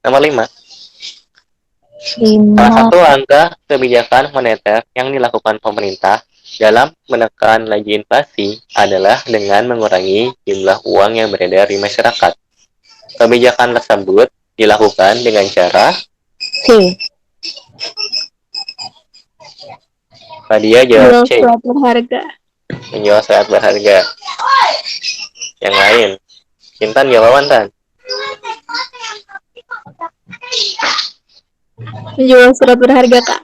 Nomor 5. Salah Lima. satu langkah kebijakan moneter yang dilakukan pemerintah dalam menekan laju inflasi adalah dengan mengurangi jumlah uang yang beredar di masyarakat. Kebijakan tersebut dilakukan dengan cara C. Fadia jawab Jual C, surat berharga. menjual surat berharga. Yang lain, Intan jawaban Tan. Menjual surat berharga, Kak.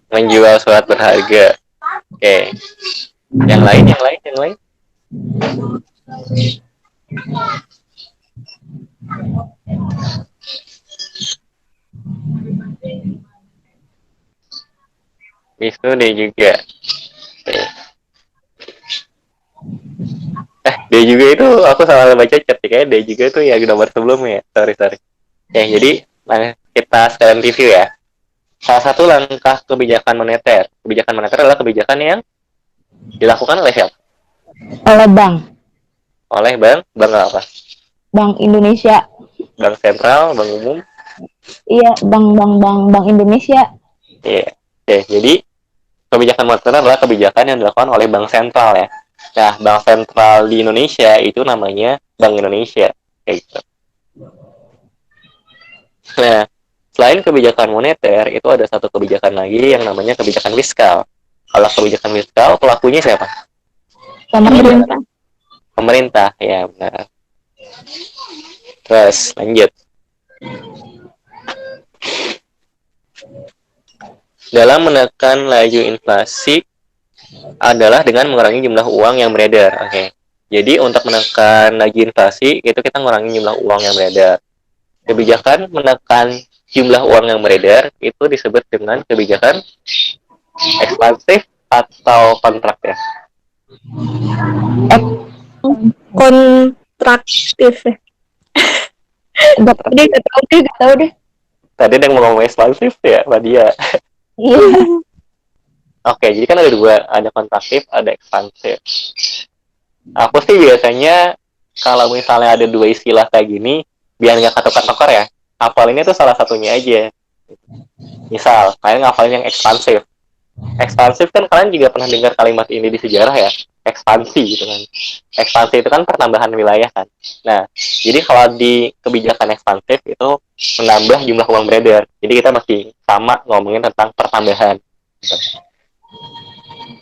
Menjual surat berharga. Oke. Yang lain. Itu D juga. Oke. D juga itu aku salah baca chat kayaknya D juga itu ya nomor sebelumnya. Sorry. Ya, jadi kita sekalian review ya. Salah satu langkah kebijakan moneter adalah kebijakan yang dilakukan oleh siapa? Oleh bank. Oleh bank apa? Bank Indonesia. Bank sentral, bank umum. Iya, bank Indonesia. Iya. Oke, jadi kebijakan moneter adalah kebijakan yang dilakukan oleh bank sentral ya. Nah, bank sentral di Indonesia itu namanya Bank Indonesia. Kayak gitu. Nah, selain kebijakan moneter, itu ada satu kebijakan lagi yang namanya kebijakan fiskal. Kalau kebijakan fiskal, pelakunya siapa? Pemerintah. Pemerintah, ya benar. Terus, lanjut. Dalam menekan laju inflasi adalah dengan mengurangi jumlah uang yang beredar. Oke. Jadi, untuk menekan laju inflasi, itu kita mengurangi jumlah uang yang beredar. Kebijakan menekan jumlah uang yang beredar itu disebut dengan kebijakan ekspansif atau kontrak ya. Kontraktif ya. Gak tau deh. Tadi ada yang mau ngomong ekspansif ya, Fadia. Iya. Oke, jadi kan ada dua, ada kontraktif, ada ekspansif. Aku sih biasanya kalau misalnya ada dua istilah kayak gini, biar nggak ketukar-tukar ya, hafalinnya tuh salah satunya aja. Misal, kalian ngafalin yang ekspansif. Ekspansif kan kalian juga pernah dengar kalimat ini di sejarah ya, ekspansi gitu kan. Ekspansi itu kan pertambahan wilayah kan. Nah, jadi kalau di kebijakan ekspansif itu menambah jumlah uang beredar. Jadi kita masih sama ngomongin tentang pertambahan.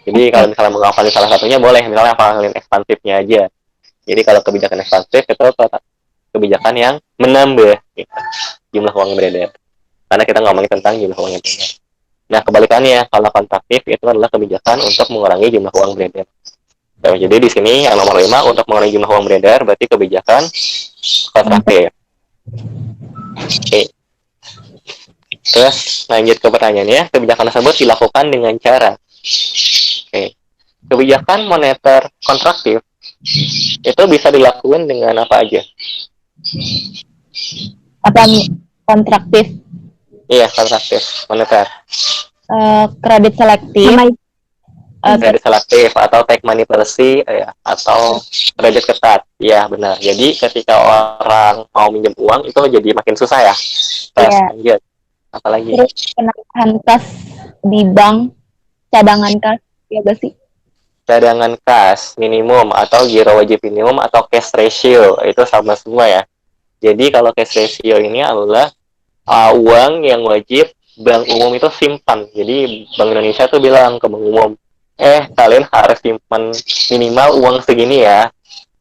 Jadi kalau misalnya mau ngafalin salah satunya boleh, misalnya ngafalin ekspansifnya aja. Jadi kalau kebijakan ekspansif itu kebijakan yang menambah gitu, jumlah uang beredar. Karena kita ngomongin tentang jumlah uang yang beredar. Nah, kebalikannya, kalau kontraktif itu adalah kebijakan untuk mengurangi jumlah uang beredar. Nah, jadi di sini yang nomor 5 untuk mengurangi jumlah uang beredar berarti kebijakan kontraktif. Oke. Terus lanjut ke pertanyaannya, kebijakan tersebut dilakukan dengan cara. Oke. Kebijakan moneter kontraktif itu bisa dilakukan dengan apa aja? Apa kontraktif? Iya, kontraktif moneter. Kredit selektif. Kredit selektif atau take money policy ya, atau kredit ketat. Iya, benar. Jadi ketika orang mau minjem uang itu jadi makin susah ya. Terus lanjut. Apalagi? Terus penahan kas di bank, cadangan kas, ya gak sih? Cadangan kas minimum atau giro wajib minimum atau cash ratio itu sama semua ya. Jadi kalau cash ratio ini adalah uang yang wajib bank umum itu simpan. Jadi Bank Indonesia tuh bilang ke bank umum, kalian harus simpan minimal uang segini ya.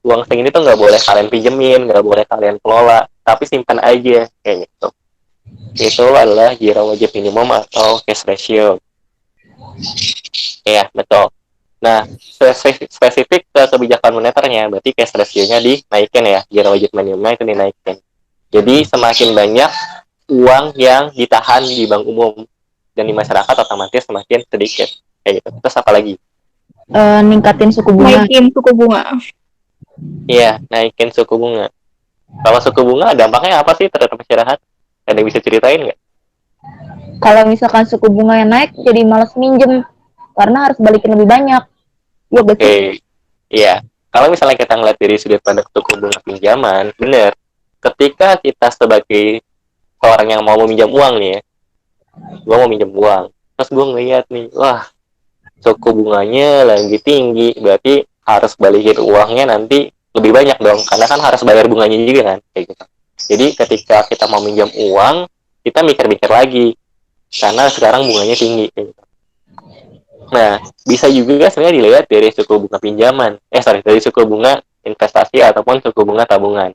Uang segini tuh nggak boleh kalian pinjemin, nggak boleh kalian kelola, tapi simpan aja kayak gitu. Itu adalah giro wajib minimum atau cash ratio. Iya, betul. Nah, spesifik ke kebijakan moneternya, berarti cash ratio-nya dinaikin ya, giro wajib minimumnya itu dinaikin. Jadi semakin banyak uang yang ditahan di bank umum dan di masyarakat otomatis semakin sedikit. Kayak gitu. Terus apa lagi? Ningkatin suku bunga. Naikin suku bunga. Iya, naikin suku bunga. Kalau suku bunga dampaknya apa sih terhadap masyarakat? Ada yang bisa ceritain nggak? Kalau misalkan suku bunga yang naik, jadi malas minjem. karena harus balikin lebih banyak. Iya Oke, betul. iya. Kalau misalnya kita ngeliat dari sudut pandang suku bunga pinjaman, bener. Ketika kita sebagai orang yang mau meminjam uang nih ya, gue mau minjem uang, terus gue ngeliat nih, wah suku bunganya lagi tinggi, berarti harus balikin uangnya nanti lebih banyak dong, karena kan harus bayar bunganya juga kan, kayak gitu. Jadi ketika kita mau minjam uang, kita mikir-mikir lagi, karena sekarang bunganya tinggi, kayak gitu. Nah, bisa juga sebenarnya dilihat dari suku bunga pinjaman. Dari suku bunga investasi ataupun suku bunga tabungan.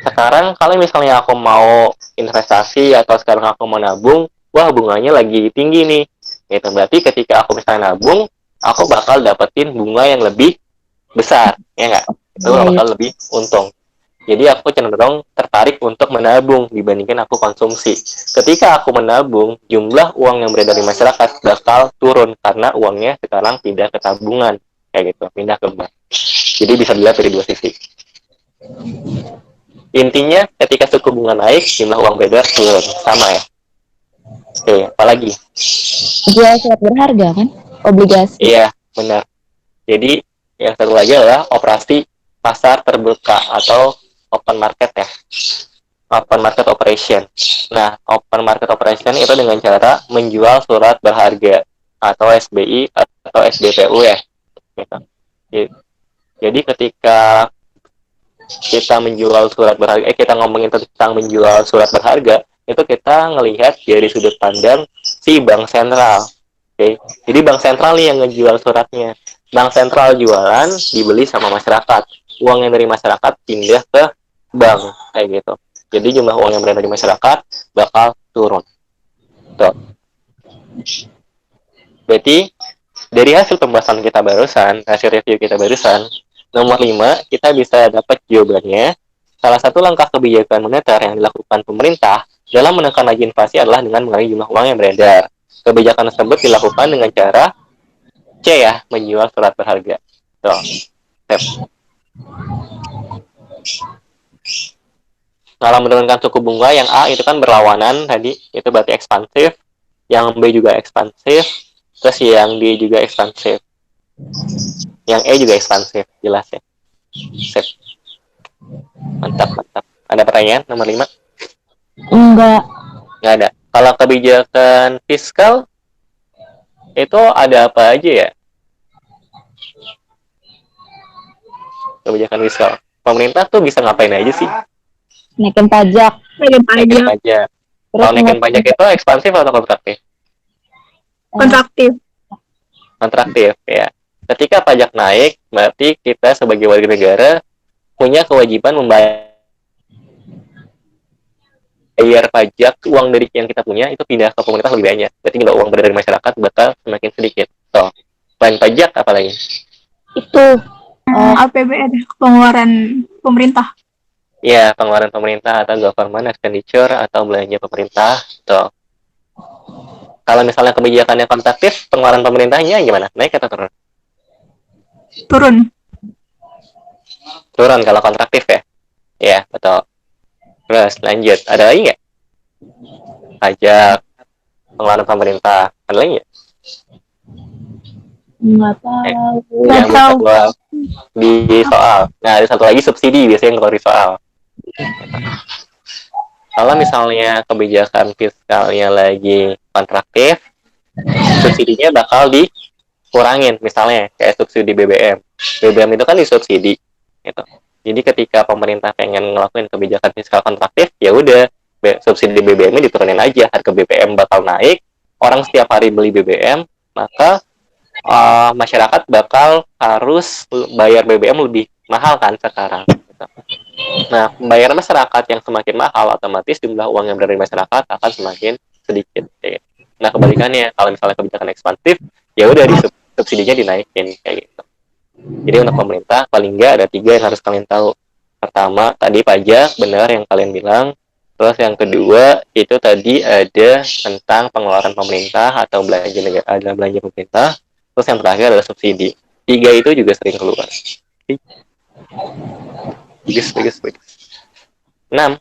Sekarang kalau misalnya aku mau investasi atau sekarang aku mau nabung, wah bunganya lagi tinggi nih. Gitu. Berarti ketika aku misalnya nabung, aku bakal dapetin bunga yang lebih besar, ya nggak? Itu Iya, iya. bakal lebih untung. Jadi aku cenderung tertarik untuk menabung dibandingkan aku konsumsi. Ketika aku menabung, jumlah uang yang beredar di masyarakat bakal turun karena uangnya sekarang pindah ke tabungan, kayak gitu, pindah ke bank. Jadi bisa dilihat dari dua sisi. Intinya, ketika suku bunga naik, jumlah uang beredar turun, sama ya. Oke, apalagi? Jual surat berharga kan, obligasi. Iya, benar. Jadi yang satu lagi adalah operasi pasar terbuka atau open market ya. Open market operation. Nah, open market operation itu dengan cara menjual surat berharga atau SBI atau SBPU ya. Gitu. Jadi ketika kita menjual surat berharga, kita ngomongin tentang menjual surat berharga, itu kita ngelihat dari sudut pandang si bank sentral. Oke, jadi bank sentral nih yang ngejual suratnya. Bank sentral jualan, dibeli sama masyarakat. Uang yang dari masyarakat pindah ke bank, kayak gitu. Jadi jumlah uang yang berada di masyarakat bakal turun. Tuh. Berarti dari hasil pembahasan kita barusan, hasil review kita barusan, nomor 5, kita bisa dapat jawabannya. Salah satu langkah kebijakan moneter yang dilakukan pemerintah dalam menekan laju inflasi adalah dengan mengurangi jumlah uang yang beredar. Kebijakan tersebut dilakukan dengan cara C ya, menjual surat berharga. Tuh. Step. Kalau menurunkan suku bunga yang A itu kan berlawanan tadi, itu berarti ekspansif. Yang B juga ekspansif. Terus yang D juga ekspansif. Yang E juga ekspansif, jelas ya. Sip. Mantap, mantap. Ada pertanyaan nomor 5? Enggak. Nggak ada. Kalau kebijakan fiskal, itu ada apa aja ya? Kebijakan fiskal. Pemerintah tuh bisa ngapain aja sih? Naikin pajak. Naikin Naikin pajak. pajak. Terus Kalau naikin pajak itu ekspansif atau kontraktif? Kontraktif. Kontraktif, ya. Ketika pajak naik, berarti kita sebagai warga negara punya kewajiban membayar pajak, uang dari yang kita punya itu pindah ke pemerintah lebih banyak. Berarti jumlah uang beredar dari masyarakat bakal semakin sedikit. So, selain pajak apa lagi? itu APBN, pengeluaran pemerintah. Ya, pengeluaran pemerintah atau government expenditure atau belanja pemerintah. So, kalau misalnya kebijakannya kontraktif, pengeluaran pemerintahnya gimana? Naik atau turun? Turun. Turun kalau kontraktif ya? Ya, betul. Terus lanjut, ada lagi nggak? Pajak, pengeluaran pemerintah, ada lagi nggak? nggak tahu. Yang bisa gua di soal. Nah, ada satu lagi subsidi biasanya yang keluar di soal. Kalau misalnya kebijakan fiskalnya lagi kontraktif, subsidinya bakal dikurangin. Misalnya kayak subsidi BBM. BBM itu kan disubsidi. Gitu. Jadi ketika pemerintah pengen ngelakuin kebijakan fiskal kontraktif, ya udah subsidi BBM-nya diturunin aja. Harga BBM bakal naik. Orang setiap hari beli BBM, maka masyarakat bakal harus bayar BBM lebih mahal kan sekarang. Gitu. Nah, pembayaran masyarakat yang semakin mahal, otomatis jumlah uang yang berada di masyarakat akan semakin sedikit. Nah, kebalikannya, kalau misalnya kebijakan ekspansif, ya udah subsidinya dinaikin kayak gitu. Jadi untuk pemerintah paling nggak ada 3 yang harus kalian tahu. Pertama, tadi pajak, benar yang kalian bilang. Terus yang kedua, itu tadi ada tentang pengeluaran pemerintah atau belanja negara, ada belanja pemerintah. Terus yang terakhir adalah subsidi. 3 itu juga sering keluar. Bagus. 6.